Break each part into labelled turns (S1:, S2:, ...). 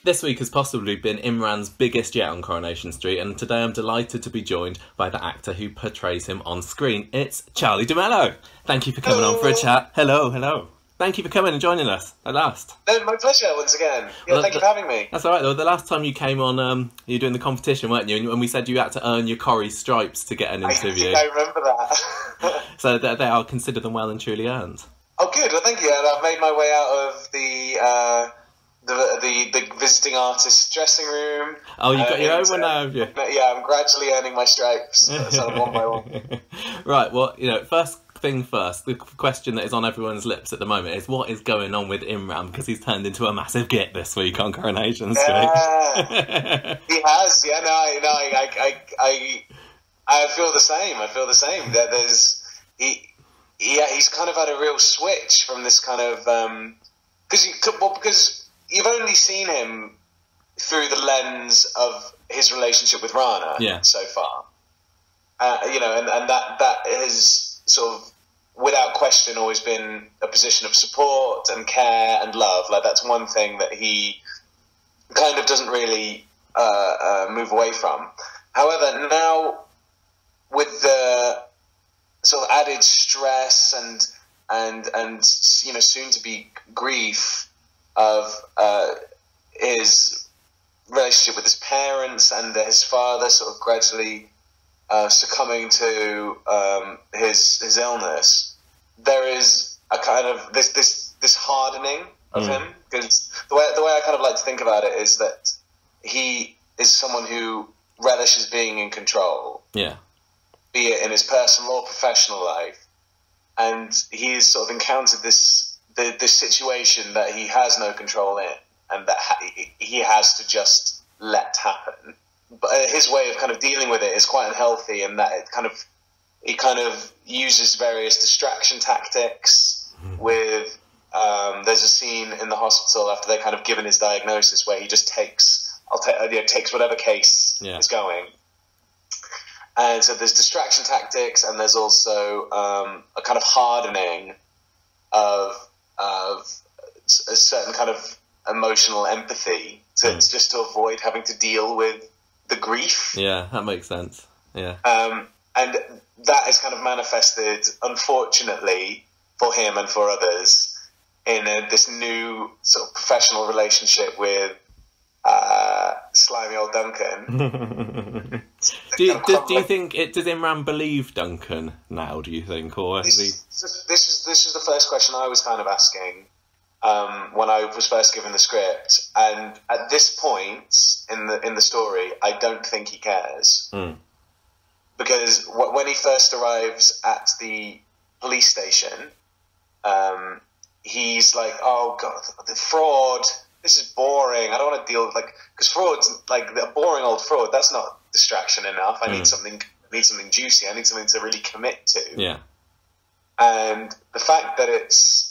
S1: This week has possibly been Imran's biggest yet on Coronation Street, and today I'm delighted to be joined by the actor who portrays him on screen. It's Charlie de Melo. Thank you for coming on for a chat. Hello, hello. Thank you for coming and joining us at last.
S2: No, my pleasure once again. Yeah, thank you for having me.
S1: That's all right, though. The last time you came on, you were doing the competition, weren't you? And we said you had to earn your Corrie stripes to get an interview.
S2: I remember that.
S1: So they are consider them well and truly earned.
S2: Oh, good. Well, thank you. And I've made my way out of the visiting artist's dressing room.
S1: Oh, you got your own one now, have you?
S2: Yeah, I'm gradually earning my stripes. So one by one.
S1: Right. Well, first thing first, the question that is on everyone's lips at the moment is what is going on with Imran, because he's turned into a massive git this week on Coronation Streets.
S2: Yeah, he has. Yeah, I feel the same. I feel the same. That he's kind of had a real switch from this kind of because you've only seen him through the lens of his relationship with Rana so far, and that has sort of, without question, always been a position of support and care and love. Like, that's one thing that he kind of doesn't really move away from. However, now with the sort of added stress and soon to be grief of his relationship with his parents and his father sort of gradually succumbing to his illness, there is a kind of this hardening of him, because the way I kind of like to think about it is that he is someone who relishes being in control, be it in his personal or professional life, and he's sort of encountered this situation that he has no control in, and that he has to just let happen. But his way of kind of dealing with it is quite unhealthy, and that he kind of uses various distraction tactics. With there's a scene in the hospital after they're kind of given his diagnosis where he just takes whatever case is going. And so there's distraction tactics, and there's also a kind of hardening of a certain kind of emotional empathy just to avoid having to deal with the grief. Yeah,
S1: that makes sense. Yeah.
S2: And that is kind of manifested, unfortunately, for him and for others in this new sort of professional relationship with slimy old Duncan.
S1: do you think does Imran believe Duncan now? Do you think, or is he?
S2: This is the first question I was kind of asking when I was first given the script, and at this point in the story, I don't think he cares, because when he first arrives at the police station, he's like, "Oh God, the fraud! This is boring. I don't want to deal with because fraud's like a boring old fraud. That's not distraction enough. I need something juicy. I need something to really commit to."
S1: Yeah,
S2: and the fact that it's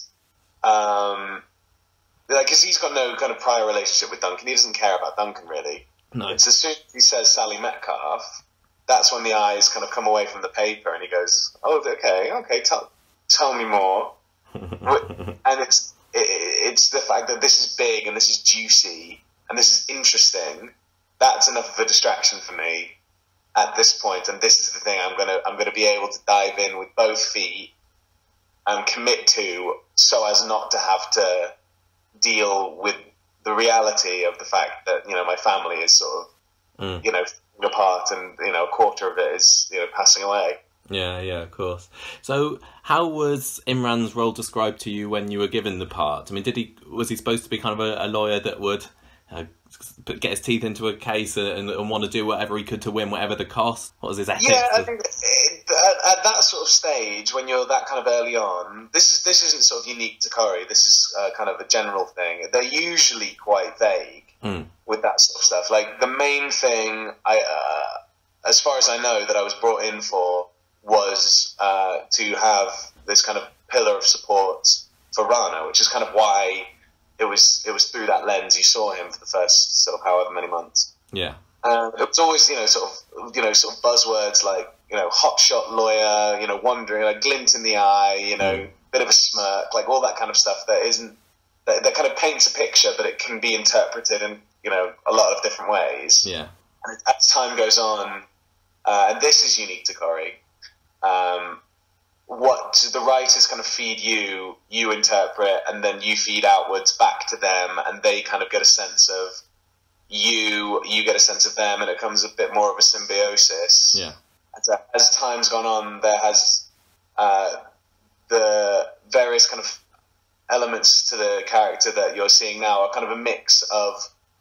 S2: because he's got no kind of prior relationship with Duncan. He doesn't care about Duncan, really.
S1: No.
S2: It's as soon as he says Sally Metcalf, that's when the eyes kind of come away from the paper, and he goes, "Oh, okay, tell me more." And it's the fact that this is big and this is juicy and this is interesting. That's enough of a distraction for me at this point, and this is the thing I'm gonna be able to dive in with both feet and commit to, so as not to have to deal with the reality of the fact that my family is sort of falling apart, and a quarter of it is passing away.
S1: Yeah, of course. So how was Imran's role described to you when you were given the part? I mean, was he supposed to be kind of a lawyer that would get his teeth into a case and want to do whatever he could to win, whatever the cost? What was his ethics?
S2: Yeah, I think at that sort of stage, when you're that kind of early on, this isn't sort of unique to Corrie. This is kind of a general thing. They're usually quite vague with that sort of stuff. Like, the main thing, as far as I know, that I was brought in for was to have this kind of pillar of support for Rana, which is kind of why it was through that lens you saw him for the first sort of however many months.
S1: Yeah.
S2: It was always sort of buzzwords like hotshot lawyer, wondering, like glint in the eye, bit of a smirk, like all that kind of stuff that kind of paints a picture, but it can be interpreted in you know, a lot of different ways.
S1: Yeah.
S2: And as time goes on, and this is unique to Corrie, what the writers kind of feed you, you interpret, and then you feed outwards back to them, and they kind of get a sense of you get a sense of them, and it becomes a bit more of a symbiosis.
S1: Yeah.
S2: And as time's gone on, there has the various kind of elements to the character that you're seeing now are kind of a mix of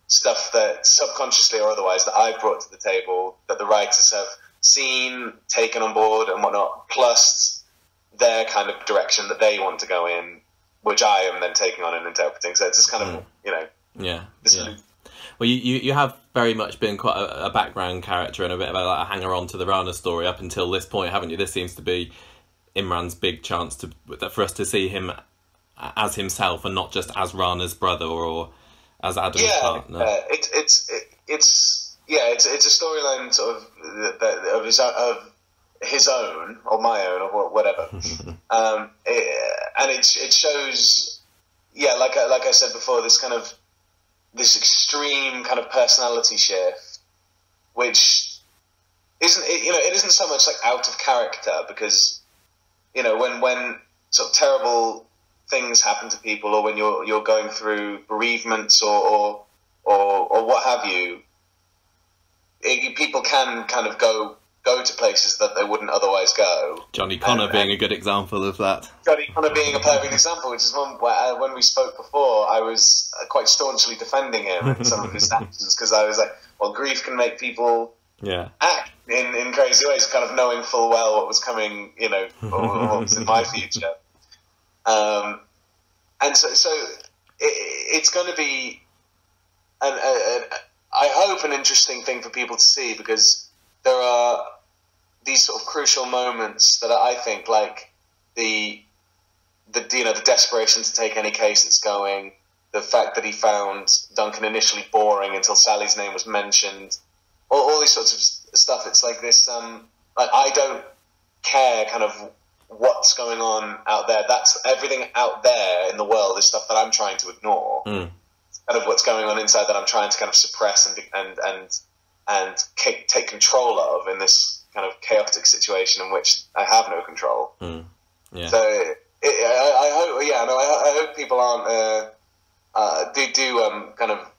S2: stuff that subconsciously or otherwise that I've brought to the table, that the writers have seen, taken on board and whatnot, plus their kind of direction that they want to go in, which I am then taking on and interpreting. So it's just kind of, you know...
S1: Yeah, yeah. Well, you have very much been quite a background character and a bit of a hanger-on to the Rana story up until this point, haven't you? This seems to be Imran's big chance for us to see him as himself and not just as Rana's brother or as Adam's partner.
S2: It's a storyline sort of his own or my own or whatever, and it shows, like I said before, this extreme kind of personality shift, which it isn't so much like out of character, because when sort of terrible things happen to people, or when you're going through bereavements or what have you, people can kind of go to places that they wouldn't otherwise go.
S1: Johnny Connor being a good example of that.
S2: Johnny Connor being a perfect example, which is one where, when we spoke before, I was quite staunchly defending him and some of his actions, because I was like, well, grief can make people act in crazy ways, kind of knowing full well what was coming, or what was in my future. And so it's going to be, I hope, an interesting thing for people to see, because there are these sort of crucial moments that I think, like the desperation to take any case that's going, the fact that he found Duncan initially boring until Sally's name was mentioned, all these sorts of stuff. It's like this, I don't care kind of what's going on out there. That's everything out there in the world is stuff that I'm trying to ignore. Kind of what's going on inside that I'm trying to kind of suppress and take control of in this kind of chaotic situation in which I have no control. Yeah. So I hope people aren't kind of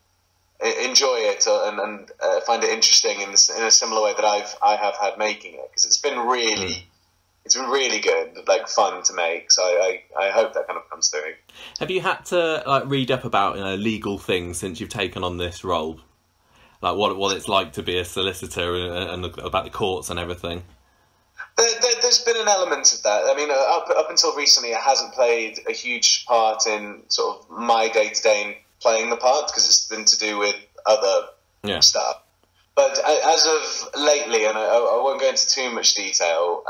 S2: enjoy it and find it interesting in a similar way that I have had making it, because it's been really good, like fun to make. So I hope that kind of comes through.
S1: Have you had to read up about legal things since you've taken on this role? Like what it's like to be a solicitor and about the courts and everything?
S2: There's been an element of that. I mean, up until recently, it hasn't played a huge part in sort of my day-to-day in playing the part, because it's been to do with other stuff. But as of lately, and I won't go into too much detail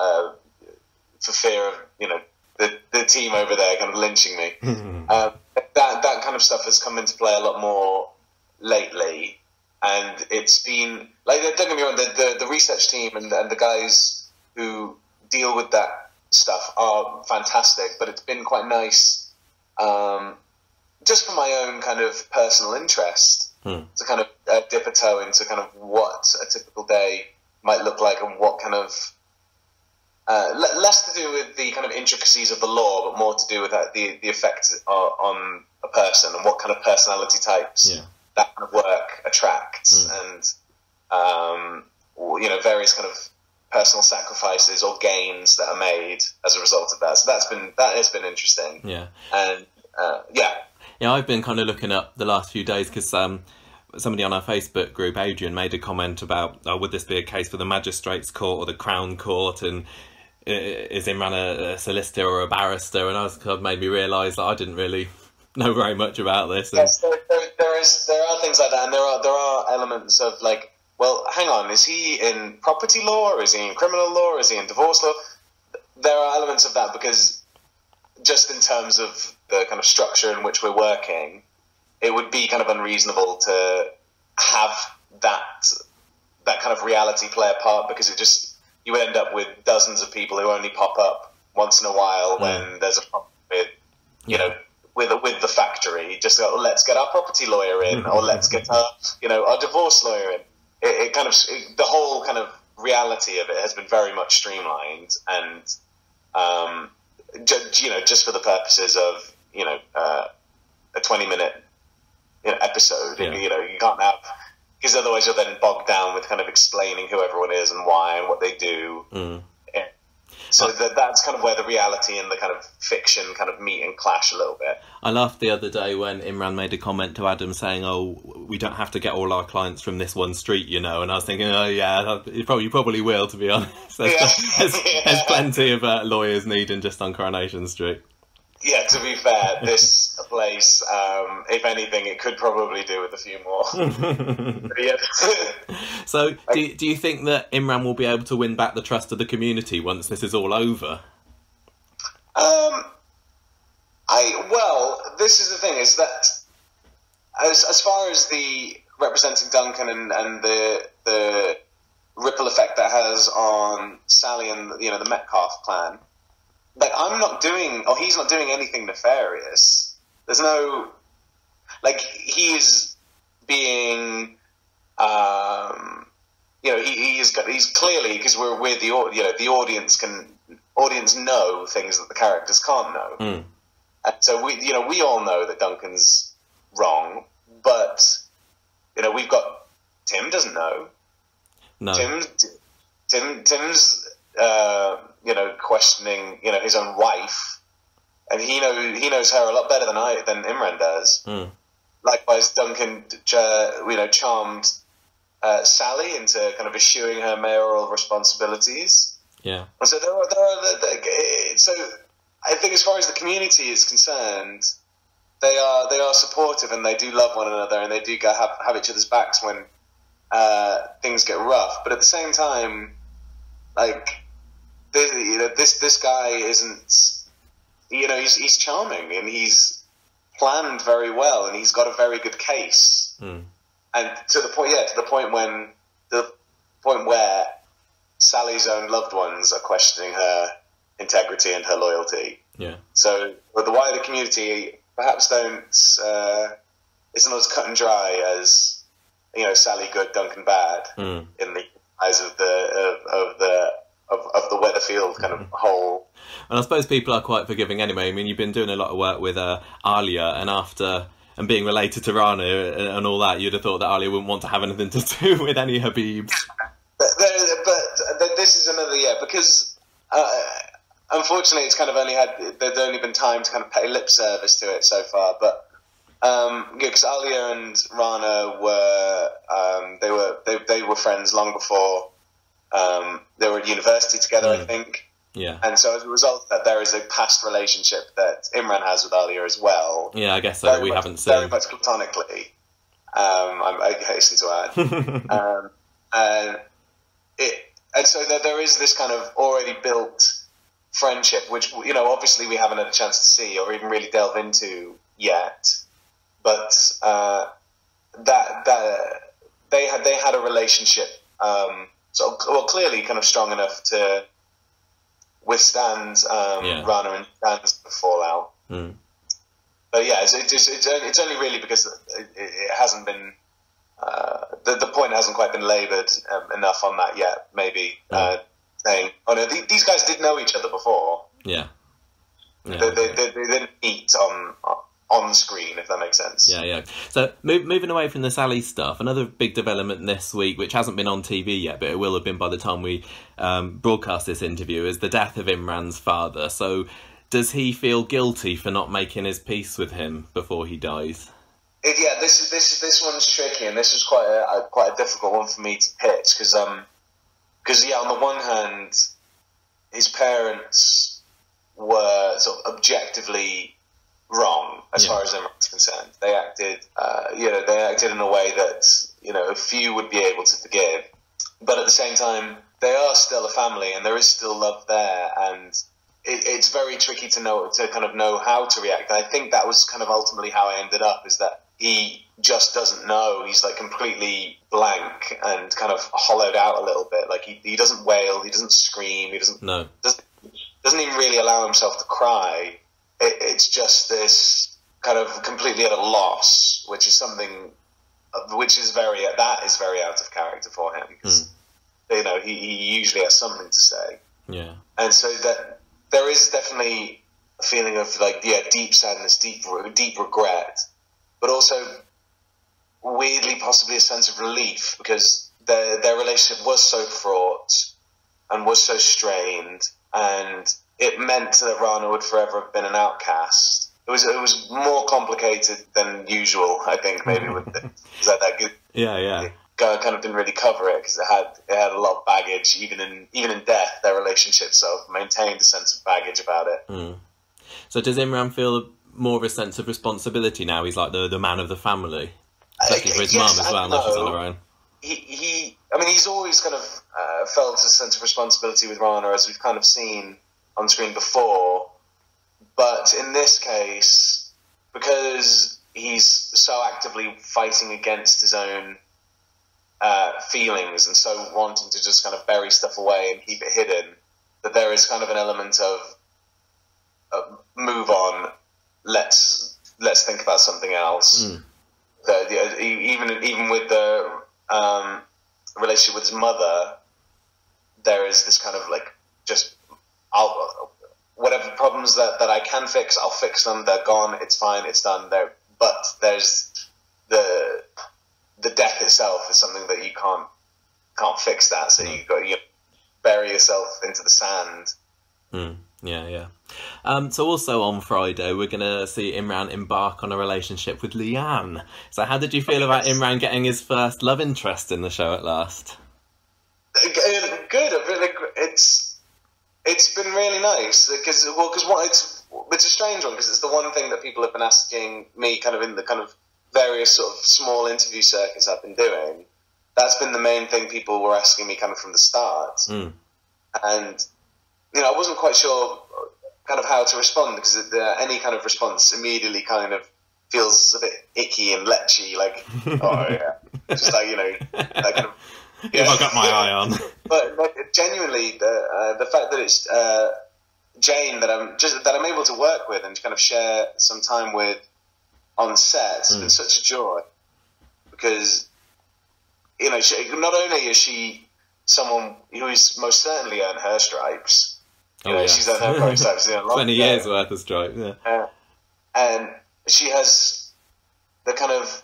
S2: for fear of the team over there kind of lynching me, that kind of stuff has come into play a lot more lately. And it's been, like, don't get me wrong, the research team and the guys who deal with that stuff are fantastic, but it's been quite nice, just for my own kind of personal interest, to kind of dip a toe into kind of what a typical day might look like, and what kind of, less to do with the kind of intricacies of the law, but more to do with the effect on a person, and what kind of personality types that kind of work attracts, and various kind of personal sacrifices or gains that are made as a result of that. So that has been interesting. And
S1: I've been kind of looking up the last few days, because somebody on our Facebook group, Adrian, made a comment about would this be a case for the Magistrates Court or the Crown Court, and is Imran a solicitor or a barrister? And that made me realise that I didn't really know very much about this.
S2: Yes, there are things like that, and there are elements of, like, well, hang on, is he in property law, or is he in criminal law, or is he in divorce law? There are elements of that, because just in terms of the kind of structure in which we're working, it would be kind of unreasonable to have that kind of reality play a part, because you end up with dozens of people who only pop up once in a while when there's a problem with, with the factory. Just go, let's get our property lawyer in, or let's get our divorce lawyer in. The whole kind of reality of it has been very much streamlined, and just for the purposes of a 20-minute episode.
S1: Yeah.
S2: You can't have, because otherwise you're then bogged down with kind of explaining who everyone is and why and what they do. Yeah. So that's kind of where the reality and the kind of fiction kind of meet and clash a little bit.
S1: I laughed the other day when Imran made a comment to Adam saying, "Oh, we don't have to get all our clients from this one street, And I was thinking, oh yeah, you probably will, to be honest. There's plenty of lawyers needing just on Coronation Street.
S2: Yeah, to be fair, this place, if anything, it could probably do with a few more.
S1: So, do you think that Imran will be able to win back the trust of the community once this is all over?
S2: Well, this is the thing, is that as far as the representing Duncan and the ripple effect that has on Sally and the Metcalfe clan, like he's not doing anything nefarious. There's no, like, he is being, he's clearly, because we're the audience know things that the characters can't know. And so we all know that Duncan's wrong, but we've got Tim doesn't know.
S1: No.
S2: Tim's questioning his own wife, and he knows her a lot better than Imran does. Likewise, Duncan charmed Sally into kind of eschewing her mayoral responsibilities.
S1: Yeah.
S2: And so so I think as far as the community is concerned, they are supportive, and they do love one another, and they do have each other's backs when things get rough. But at the same time, like, this guy isn't, he's charming, and he's planned very well, and he's got a very good case. And to the point where Sally's own loved ones are questioning her integrity and her loyalty. Yeah. So, but the wider community perhaps don't. It's not as cut and dry as Sally good, Duncan bad in the eyes of the Weatherfield kind of whole.
S1: And I suppose people are quite forgiving anyway. I mean, you've been doing a lot of work with Alia, and being related to Rana and all that, you'd have thought that Alia wouldn't want to have anything to do with any Habeebs.
S2: But this is another, because unfortunately it's kind of there's only been time to kind of pay lip service to it so far. But because Alia and Rana they were friends long before they were at university together, I think. Yeah. And so as a result of that, there is a past relationship that Imran has with Alia as well.
S1: Yeah, I guess so. We haven't seen.
S2: Very much platonically, I hasten to add. And so there is this kind of already built friendship, which, obviously we haven't had a chance to see or even really delve into yet. But that they had a relationship, clearly kind of strong enough to withstand Rana and Dan's fallout. But yeah, it's only really because it hasn't been the point hasn't quite been laboured enough on that yet. Maybe saying, "Oh no, these guys did know each other before." Yeah. They didn't meet on screen, if that makes sense.
S1: Yeah. So moving away from the Sally stuff, another big development this week, which hasn't been on TV yet, but it will have been by the time we broadcast this interview, is the death of Imran's father. So does he feel guilty for not making his peace with him before he dies?
S2: Yeah, this one's tricky, and this was quite a difficult one for me to pitch, because on the one hand, his parents were sort of objectively wrong as far as Imran's concerned. They acted, in a way that few would be able to forgive. But at the same time, they are still a family, and there is still love there, and it's very tricky to know how to react. And I think that was kind of ultimately how I ended up, is that he just doesn't know. He's like completely blank and kind of hollowed out a little bit. Like he doesn't wail, he doesn't scream, he doesn't even really allow himself to cry. It's just this kind of completely at a loss, which is something that is very out of character for him, because you know, he usually has something to say.
S1: Yeah.
S2: And so that there is definitely a feeling of like, yeah, deep sadness, deep regret, but also weirdly possibly a sense of relief, because their relationship was so fraught and was so strained, and it meant that Rana would forever have been an outcast. It was more complicated than usual, I think, maybe with that good.
S1: Yeah.
S2: Kind of didn't really cover it, because it had a lot of baggage. Even in death, their relationship sort of maintained a sense of baggage about it.
S1: So does Imran feel more of a sense of responsibility now? He's like the man of the family, especially for his mum as well. Now she's on her own.
S2: I mean, he's always kind of felt a sense of responsibility with Rana, as we've kind of seen on screen before. But in this case, because he's so actively fighting against his own feelings and so wanting to just kind of bury stuff away and keep it hidden, that there is kind of an element of move on. Let's think about something else. Even with the relationship with his mother, there is this kind of like, just whatever problems that I can fix, I'll fix them. They're gone. It's fine. It's done. But there's the death itself is something that you can't fix that. So you bury yourself into the sand.
S1: Yeah. So also on Friday, we're going to see Imran embark on a relationship with Leanne. So how did you feel about Imran getting his first love interest in the show at last?
S2: Good. It's been really nice, because it's a strange one, because it's the one thing that people have been asking me kind of in the kind of various sort of small interview circuits I've been doing. That's been the main thing people were asking me kind of from the start. And, you know, I wasn't quite sure kind of how to respond, because any kind of response immediately kind of feels a bit icky and lechy, like, oh yeah, just like, you know, that kind of,
S1: if I got my eye on.
S2: But genuinely, the fact that it's Jane that I'm able to work with and kind of share some time with on set has been such a joy, because, you know, not only is she someone who is most certainly earned her stripes. She's earned her pro stripes.
S1: 20 years worth of stripes. Yeah.
S2: And she has the kind of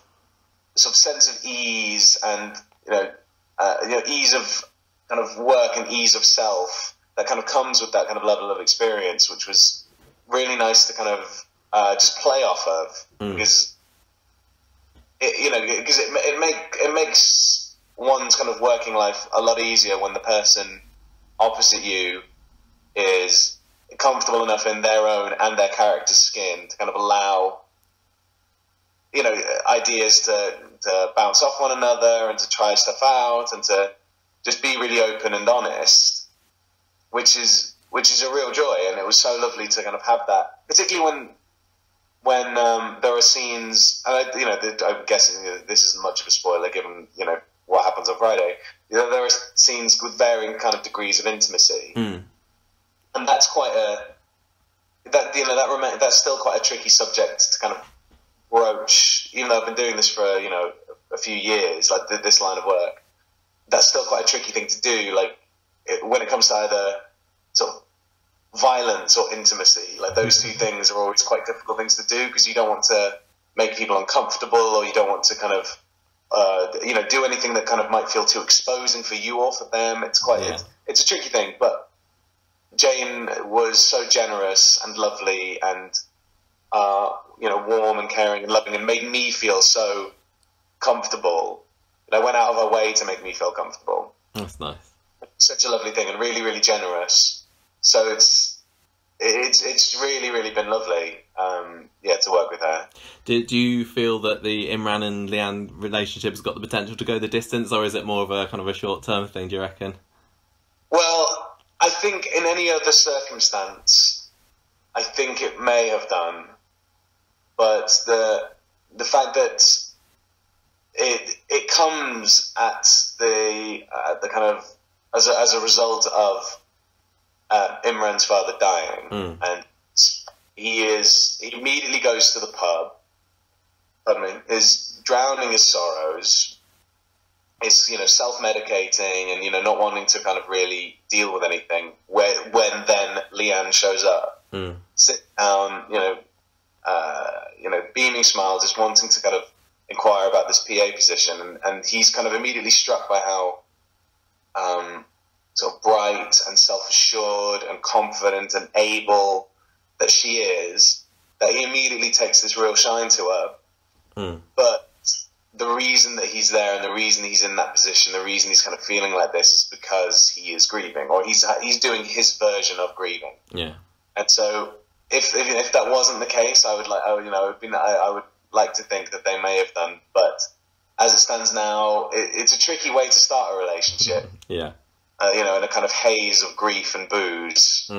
S2: sort of sense of ease and ease of kind of work and ease of self that kind of comes with that kind of level of experience, which was really nice to kind of just play off of, because it makes one's kind of working life a lot easier when the person opposite you is comfortable enough in their own and their character's skin to kind of allow, you know, ideas to bounce off one another and to try stuff out and to just be really open and honest, which is a real joy. And it was so lovely to kind of have that, particularly when there are scenes, and I'm guessing this isn't much of a spoiler given, you know, what happens on Friday. You know, there are scenes with varying kind of degrees of intimacy, and that's that's still quite a tricky subject to kind of broach. Even though I've been doing this for a few years, like this line of work, that's still quite a tricky thing to do. Like when it comes to either sort of violence or intimacy, like those two things are always quite difficult things to do, because you don't want to make people uncomfortable, or you don't want to kind of do anything that kind of might feel too exposing for you or for them. It's quite it's a tricky thing, but Jane was so generous and lovely and warm and caring and loving, and made me feel so comfortable. They went out of her way to make me feel comfortable.
S1: That's nice.
S2: Such a lovely thing, and really, really generous. So it's really, really been lovely, to work with her.
S1: Do you feel that the Imran and Leanne relationship has got the potential to go the distance, or is it more of a kind of a short-term thing, do you reckon?
S2: Well, I think in any other circumstance, I think it may have done. But the fact that it comes at the kind of as a result of Imran's father dying, and he immediately goes to the pub. Pardon me, is drowning his sorrows. Is self-medicating and not wanting to kind of really deal with anything. When then Leanne shows up, sit down, beaming smile, just wanting to kind of inquire about this PA position, and he's kind of immediately struck by how sort of bright and self-assured and confident and able that she is, that he immediately takes this real shine to her. But the reason that he's there and the reason he's in that position, the reason he's kind of feeling like this is because he is grieving, or he's doing his version of grieving. Yeah. And so if that wasn't the case, I would like to think that they may have done, but as it stands now, it's a tricky way to start a relationship. Yeah. In a kind of haze of grief and booze.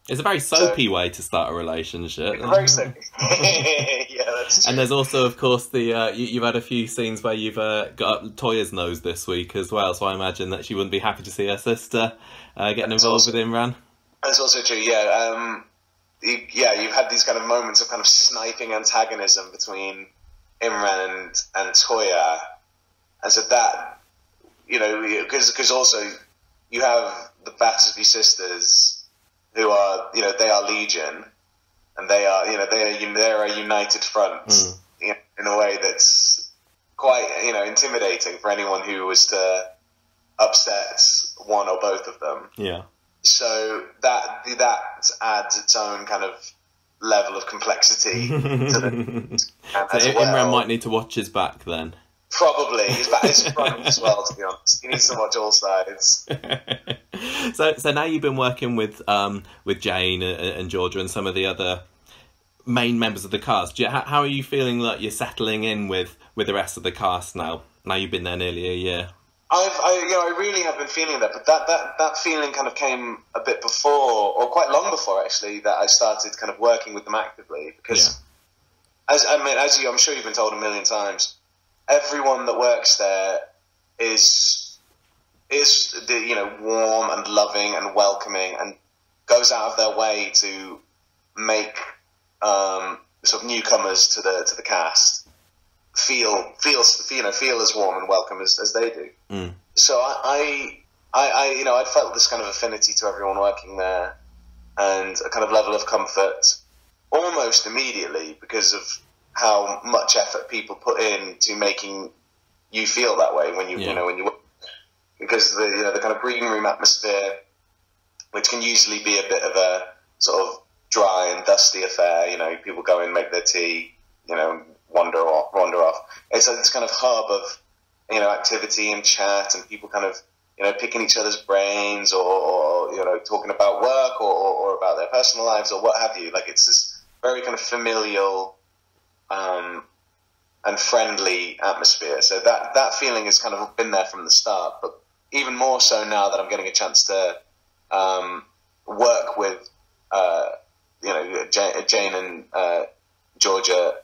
S1: It's a very soapy way to start a relationship.
S2: Very soapy. Yeah, that's true.
S1: And there's also, of course, the you've had a few scenes where you've got up Toya's nose this week as well, so I imagine that she wouldn't be happy to see her sister getting involved with Imran.
S2: That's also true, yeah. You've had these kind of moments of kind of sniping antagonism between Imran and Toya. And so that, because also you have the Battersby sisters who are, they are Legion, and they are a united front in a way that's quite, intimidating for anyone who was to upset one or both of them. Yeah. So that adds its own kind of level of complexity to the.
S1: So Imran might need to watch his back then.
S2: Probably his back is front as well. To be honest, he needs to watch all sides.
S1: So now you've been working with Jane and Georgia and some of the other main members of the cast. How are you feeling that you're settling in with the rest of the cast now? Now you've been there nearly a year.
S2: I really have been feeling that, but that feeling kind of came a bit before, or quite long before actually, that I started kind of working with them actively. Because, I'm sure you've been told a million times, everyone that works there is warm and loving and welcoming and goes out of their way to make sort of newcomers to the cast feel as warm and welcome as they do. So I felt this kind of affinity to everyone working there and a kind of level of comfort almost immediately because of how much effort people put in to making you feel that way when you work. Because the kind of green room atmosphere, which can usually be a bit of a sort of dry and dusty affair, people go in, make their tea, wander off. It's this kind of hub of activity and chat and people kind of picking each other's brains or talking about work or about their personal lives or what have you. Like it's this very kind of familial and friendly atmosphere. So that feeling has kind of been there from the start, but even more so now that I'm getting a chance to work with Jane and Georgia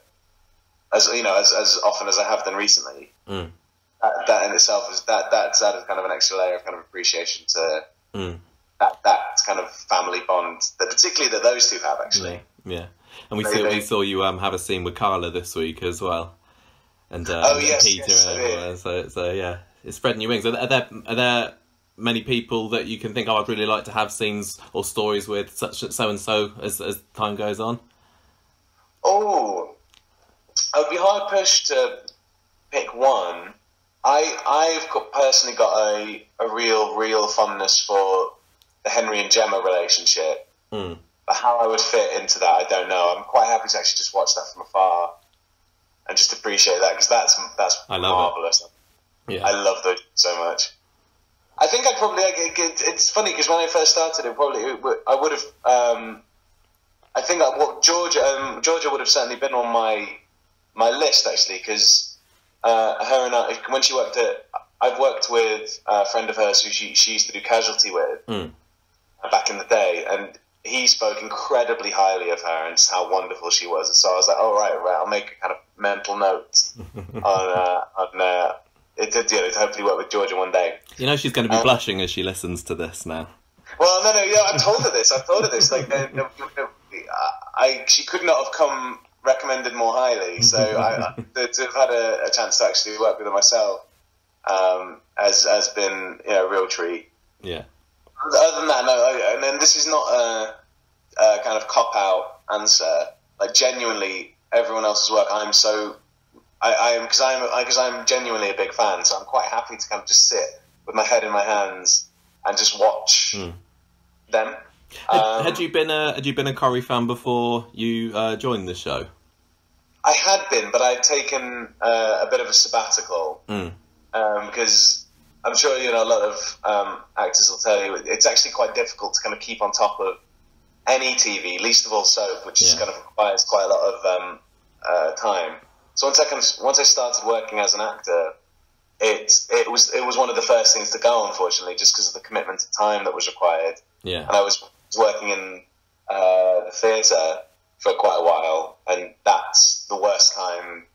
S2: as often as I have done recently. That in itself that's added kind of an extra layer of kind of appreciation to that kind of family bond that particularly that those two have actually.
S1: Yeah. And we saw you have a scene with Carla this week as well, and Peter. So yeah, it's spreading your wings. Are there many people that you can think, I'd really like to have scenes or stories with such so and so as time goes on?
S2: Oh, I would be hard pushed to pick one. I've personally got a real fondness for the Henry and Gemma relationship. But how I would fit into that, I don't know. I'm quite happy to actually just watch that from afar and just appreciate that because that's marvelous.
S1: Yeah.
S2: I love those so much. I think I'd probably. It's funny because when I first started, I would have. I think what Georgia would have certainly been on my list actually because her and I, when she worked I've worked with a friend of hers who she used to do Casualty with back in the day, and he spoke incredibly highly of her and just how wonderful she was. And so I was like, right, I'll make a kind of mental note to hopefully work with Georgia one day.
S1: She's going to be blushing as she listens to this now.
S2: Well, no, yeah, I've told her this. Like, she could not have come recommended more highly. So to have had a chance to actually work with her myself has been a real treat.
S1: Yeah.
S2: Other than that, no. And then this is not a kind of cop out answer. Like, genuinely, everyone else's work, because I'm genuinely a big fan. So I'm quite happy to kind of just sit with my head in my hands and just watch them. Had you been a Corrie fan before you joined the show? I had been, but I'd taken a bit of a sabbatical because I'm sure a lot of actors will tell you it's actually quite difficult to kind of keep on top of any TV, least of all soap, which is kind of requires quite a lot of time. So once I started working as an actor, it was one of the first things to go, unfortunately, just because of the commitment of time that was required. Yeah, and I was working in the theatre for quite a while, and that's the worst time,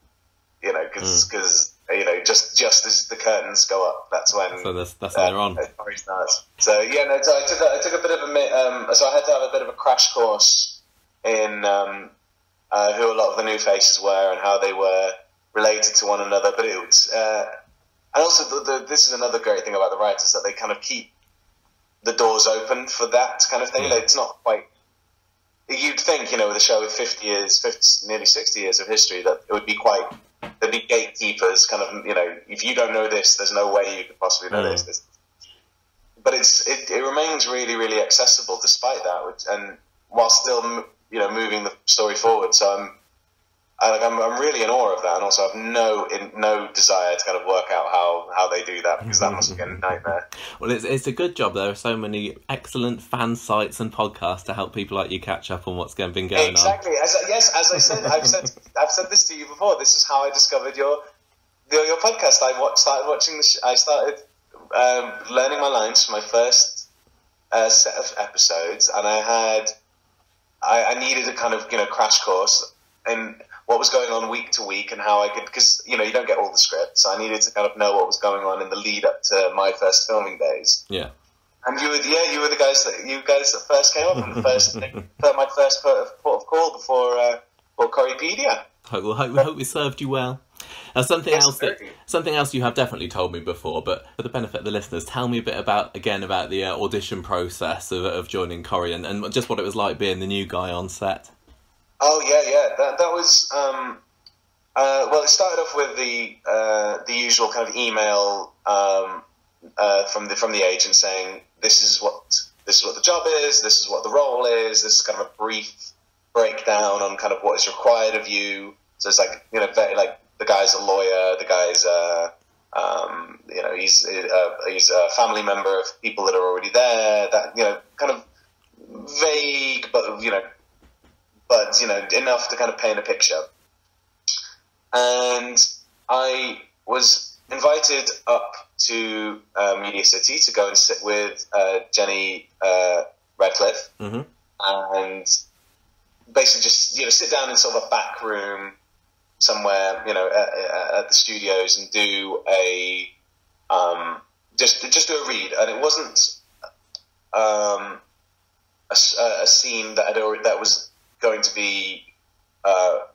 S2: because just as the curtains go up, that's when. So that's when they're on. It starts. So yeah, no. So I took a bit of so I had to have a bit of a crash course in who a lot of the new faces were and how they were related to one another. But it was, and also this is another great thing about the writers, that they kind of keep the doors open for that kind of thing. Yeah. It's not quite. You'd think, with a show with 50 years, nearly 60 years of history, that it would be there'd be gatekeepers, kind of, if you don't know this, there's no way you could possibly know this. But it remains really, really accessible despite that, and while still, moving the story forward. So I'm really in awe of that, and also have no desire to kind of work out how they do that, because that must be a nightmare.
S1: Well, it's a good job. There are so many excellent fan sites and podcasts to help people like you catch up on what's been going on.
S2: Exactly. As I said, I've said this to you before. This is how I discovered your podcast. Started watching I started learning my lines for my first set of episodes, and I needed a kind of crash course in what was going on week to week, and how I could, because you don't get all the scripts, so I needed to kind of know what was going on in the lead up to my first filming days. Yeah, and you were the guys that first came up, and my first port of call before Corriepedia.
S1: Hope we served you well. Now, something else you have definitely told me before, but for the benefit of the listeners, tell me a bit about the audition process of joining Corrie, and just what it was like being the new guy on set.
S2: Oh yeah. That was well. It started off with the usual kind of email from the agent saying this is what the job is, this is what the role is, this is kind of a brief breakdown on kind of what is required of you. So it's like very, like, the guy's a lawyer, the guy's he's a family member of people that are already there. That kind of vague, but enough to kind of paint a picture. And I was invited up to Media City to go and sit with Jenny Redcliffe, and basically just sit down in sort of a back room somewhere, at the studios, and do a just do a read. And it wasn't a scene that was going to be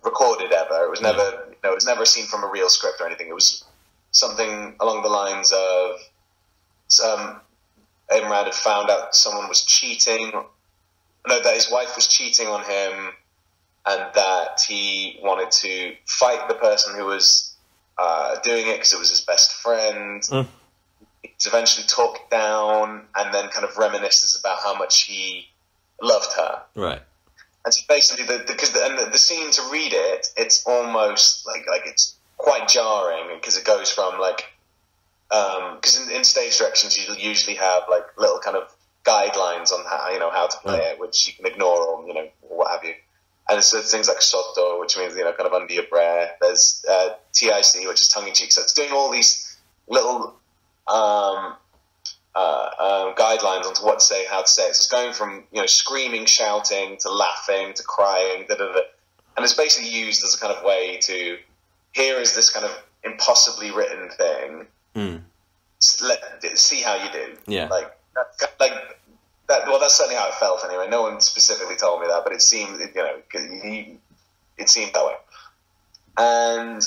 S2: recorded ever. It was never, it was never a scene from a real script or anything. It was something along the lines of Imran had found out someone was cheating. No, that his wife was cheating on him, and that he wanted to fight the person who was doing it because it was his best friend. He's eventually talked down, and then kind of reminisces about how much he loved her. Right. And so basically, because the scene, to read it, it's almost like it's quite jarring, because it goes from because in stage directions you usually have like little kind of guidelines on how to play it, which you can ignore, or what have you. And so things like sotto, which means kind of under your breath. There's TIC, which is tongue in cheek. So it's doing all these little guidelines onto what to say, how to say it. So it's going from screaming, shouting, to laughing, to crying, and it's basically used as a kind of way to, here is this kind of impossibly written thing. See how you do. Yeah. Like That's certainly how it felt anyway. No one specifically told me that, but it seemed, it seemed that way. And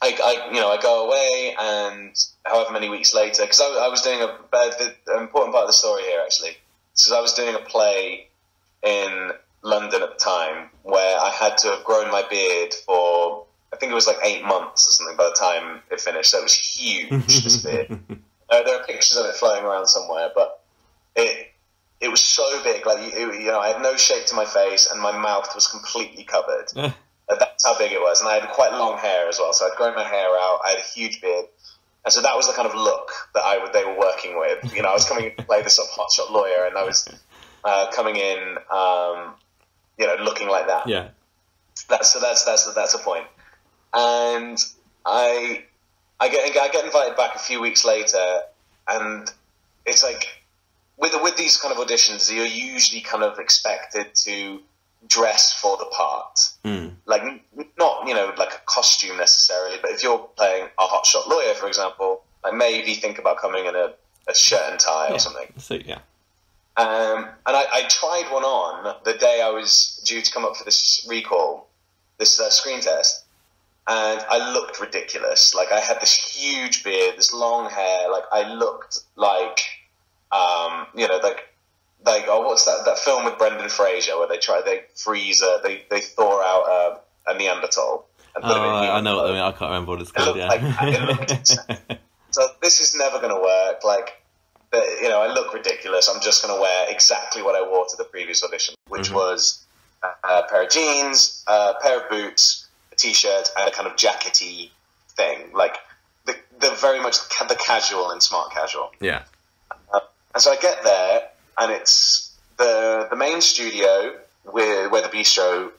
S2: I go away, and however many weeks later, because I was doing the important part of the story here, actually, is I was doing a play in London at the time where I had to have grown my beard for, I think it was like 8 months or something by the time it finished. So it was huge, this beard. There are pictures of it floating around somewhere, but it was so big. Like, I had no shape to my face, and my mouth was completely covered. That's how big it was. And I had quite long hair as well, so I'd grown my hair out. I had a huge beard. And so that was the kind of look that they were working with. I was coming in to play this sort of hotshot lawyer, and I was coming in, looking like that.
S1: Yeah.
S2: That's the point. And I get invited back a few weeks later, and it's like with these kind of auditions, you're usually kind of expected to dress for the part. Like, not like a costume necessarily, but if you're playing a hotshot lawyer, for example, like maybe think about coming in a shirt and tie or something.
S1: So, yeah.
S2: And I tried one on the day I was due to come up for this recall, this screen test, and I looked ridiculous. Like, I had this huge beard, this long hair. Like, I looked like, what's that film with Brendan Fraser where they they thaw out a Neanderthal and put him in human.
S1: I know what I mean. I can't remember what it's called.
S2: It looked insane. So this is never going to work. Like, I look ridiculous. I'm just going to wear exactly what I wore to the previous audition, which was a pair of jeans, a pair of boots, a t-shirt, and a kind of jackety thing, like the very much the casual and smart casual.
S1: Yeah.
S2: And so I get there, and it's the main studio where the bistro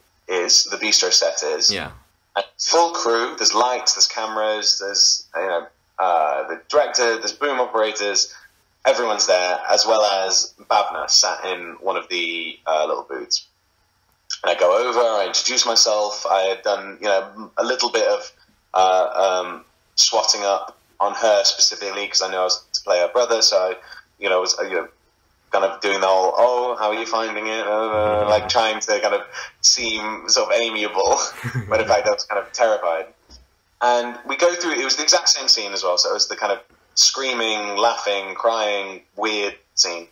S2: set is.
S1: Yeah.
S2: And full crew. There's lights, there's cameras, there's the director, there's boom operators. Everyone's there, as well as Babna sat in one of the little booths. And I go over, I introduce myself. I had done a little bit of swatting up on her specifically because I knew I was to play her brother. So I was kind of doing the whole, how are you finding it? Like trying to kind of seem sort of amiable, but in fact I was kind of terrified. And we go through, it was the exact same scene as well, so it was the kind of screaming, laughing, crying, weird scene.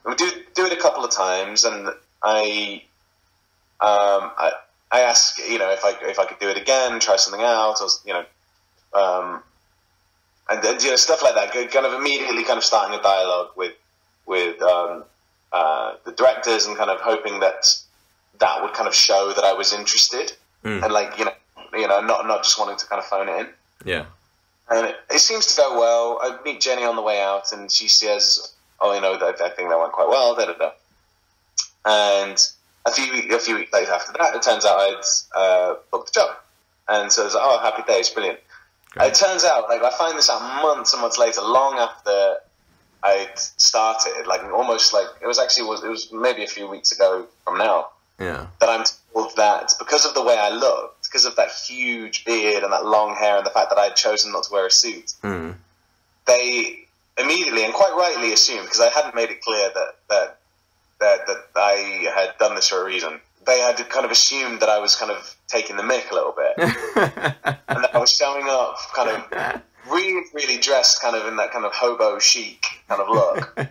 S2: And we do it a couple of times, and I ask, if I could do it again, try something out, or, and stuff like that, kind of immediately kind of starting a dialogue with the directors and kind of hoping that would kind of show that I was interested and not just wanting to kind of phone it in.
S1: Yeah.
S2: And it seems to go well. I meet Jenny on the way out, and she says, I think that went quite well, da-da-da. And a few weeks later after that, it turns out I'd booked the job. And so it was happy days, brilliant. Great. It turns out, I find this out months and months later, long after I'd started, it was maybe a few weeks ago from now.
S1: Yeah. That
S2: I'm told that because of the way I looked, because of that huge beard and that long hair and the fact that I'd chosen not to wear a suit, they immediately and quite rightly assumed, because I hadn't made it clear that I had done this for a reason. They had kind of assumed that I was kind of taking the mick a little bit, and that I was showing up kind of really, really dressed kind of in that kind of hobo chic kind of look.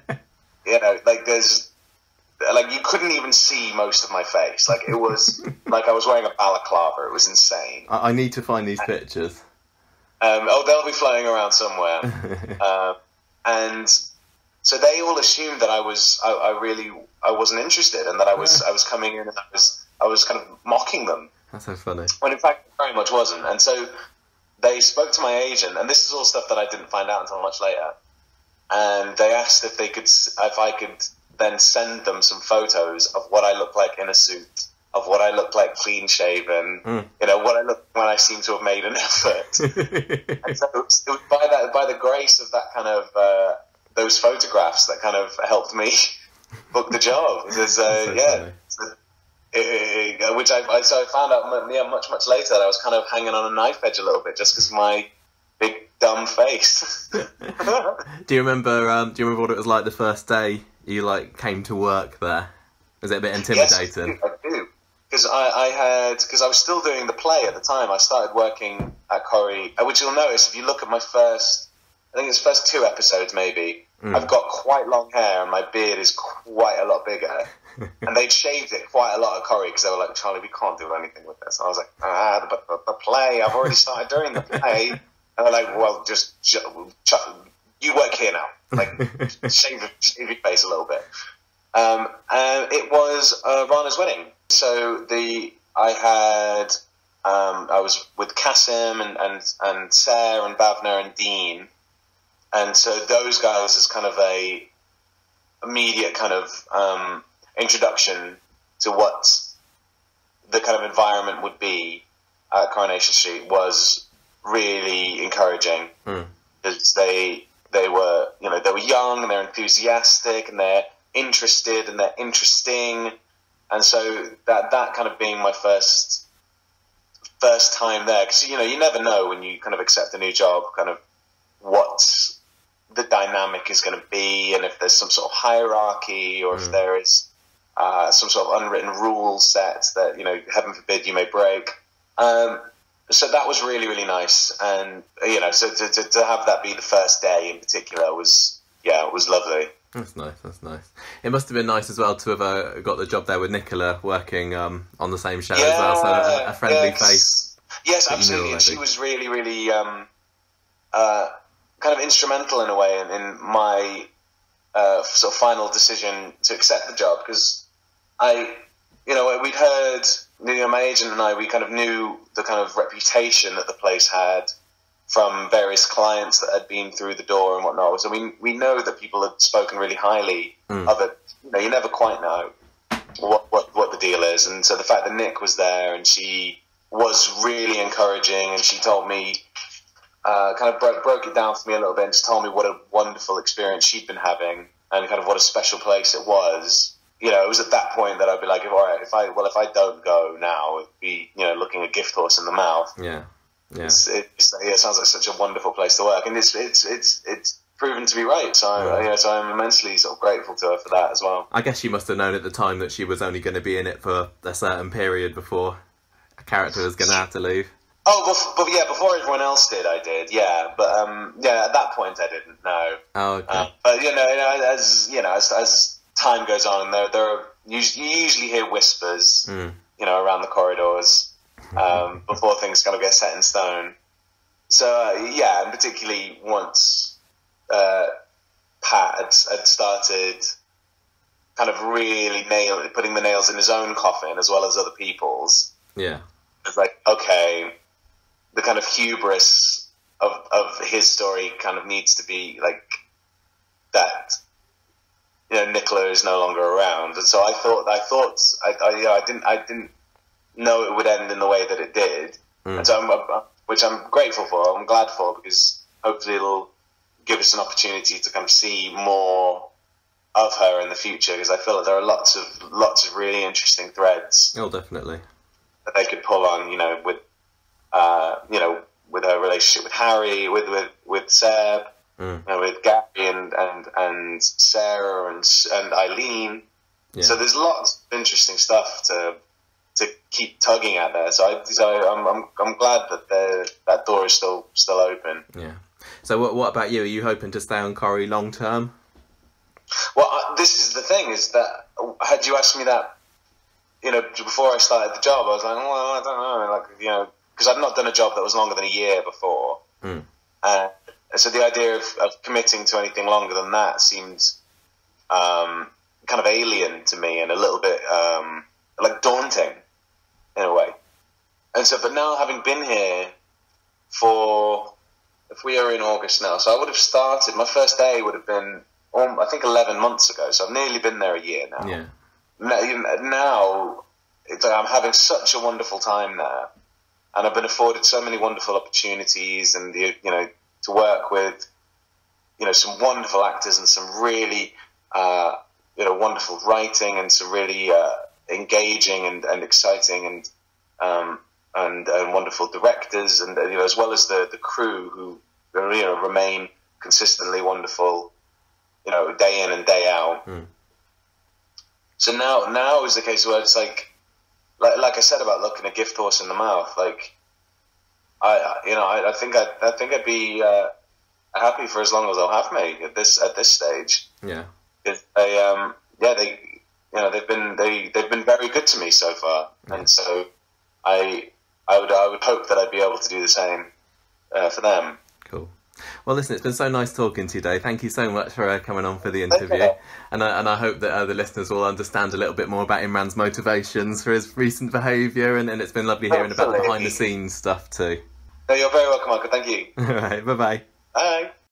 S2: You couldn't even see most of my face. Like, it was like I was wearing a balaclava. It was insane.
S1: I need to find these pictures.
S2: They'll be floating around somewhere. And so they all assumed that I wasn't interested, and that I was coming in and I was kind of mocking them.
S1: That's so funny. When
S2: in fact, I very much wasn't. And so they spoke to my agent, and this is all stuff that I didn't find out until much later. And they asked if I could then send them some photos of what I look like in a suit, of what I look like clean shaven, what I look when I seem to have made an effort. And so it was by the grace of that kind of those photographs that kind of helped me book the job. Because which I found out much later that I was kind of hanging on a knife edge a little bit just because of my big dumb face.
S1: Do you remember what it was like the first day you like came to work there? Was it a bit intimidating?
S2: Yes, I do. Because I was still doing the play at the time. I started working at Corrie, which you'll notice if you look at my first 2 episodes maybe, I've got quite long hair and my beard is quite a lot bigger. And they'd shaved it quite a lot at Corrie because they were like, Charlie, we can't do anything with this. And I was like, but the play, I've already started doing the play. And they're like, well, just you work here now. Like, shave your face a little bit. And it was Rana's wedding. So I was with Kasim and Sarah and Bavner and Dean. And so those guys is kind of a immediate kind of introduction to what the kind of environment would be at Coronation Street was really encouraging. Because they were young and they're enthusiastic and they're interested and they're interesting. And so that kind of being my first time there, because you never know when you kind of accept a new job, kind of what the dynamic is going to be, and if there's some sort of hierarchy, or if there is some sort of unwritten rule set that heaven forbid you may break. So that was really, really nice, and so to have that be the first day in particular was lovely.
S1: That's nice. It must have been nice as well to have got the job there with Nicolas working on the same show as well, so a friendly face.
S2: Yes, absolutely. And she was really, really kind of instrumental in a way in my sort of final decision to accept the job, because we'd heard, my agent and I, we kind of knew the kind of reputation that the place had from various clients that had been through the door and whatnot. So we know that people had spoken really highly of it. You never quite know what the deal is. And so the fact that Nick was there and she was really encouraging, and she told me, kind of broke it down for me a little bit and just told me what a wonderful experience she'd been having and kind of what a special place it was. It was at that point that I'd be like, all right, if I don't go now, it'd be, looking a gift horse in the mouth.
S1: Yeah. Yeah.
S2: It sounds like such a wonderful place to work, and it's proven to be right. So I'm immensely sort of grateful to her for that as well.
S1: I guess you must have known at the time that she was only going to be in it for a certain period before a character was going to have to leave.
S2: Oh, before everyone else did, I did, yeah. But at that point, I didn't know.
S1: Oh, okay.
S2: But as time goes on, there are you usually hear whispers, around the corridors. Before things kind of get set in stone. So, and particularly once Pat had started kind of really putting the nails in his own coffin as well as other people's.
S1: Yeah.
S2: It's like, okay, the kind of hubris of his story kind of needs to be like that. Nicolas is no longer around. And so I didn't know it would end in the way that it did, and so which I'm grateful for. I'm glad for, because hopefully it'll give us an opportunity to kind of see more of her in the future. Because I feel that there are lots of really interesting threads.
S1: Oh, definitely.
S2: That they could pull on, with her relationship with Harry, with Seb, with Gary and Sarah and Eileen. Yeah. So there's lots of interesting stuff to keep tugging at there. So I'm glad that that door is still open.
S1: Yeah. So what about you? Are you hoping to stay on Corrie long term?
S2: Well, this is the thing, is that had you asked me that, before I started the job, I was like, well, I don't know, because I'd not done a job that was longer than a year before. So the idea of committing to anything longer than that seemed kind of alien to me and a little bit like daunting in a way. And so, but now having been here if we are in August now, so I would have started, my first day would have been, I think 11 months ago, so I've nearly been there a year now.
S1: Yeah.
S2: Now I'm having such a wonderful time there, and I've been afforded so many wonderful opportunities, and to work with some wonderful actors and some really wonderful writing and some really engaging and exciting and wonderful directors, and as well as the crew who remain consistently wonderful, day in and day out. So now is the case where it's like I said about looking a gift horse in the mouth. Like I think I'd be happy for as long as they'll have me at this stage.
S1: Yeah.
S2: They've been very good to me so far, and so I would hope that I'd be able to do the same for them.
S1: Cool. Well, listen, it's been so nice talking to you today. Thank you so much for coming on for the interview, and I hope that the listeners will understand a little bit more about Imran's motivations for his recent behaviour, and it's been lovely hearing about the behind the scenes stuff too.
S2: No, you're very welcome, Michael. Thank you.
S1: All right, bye-bye.
S2: Bye.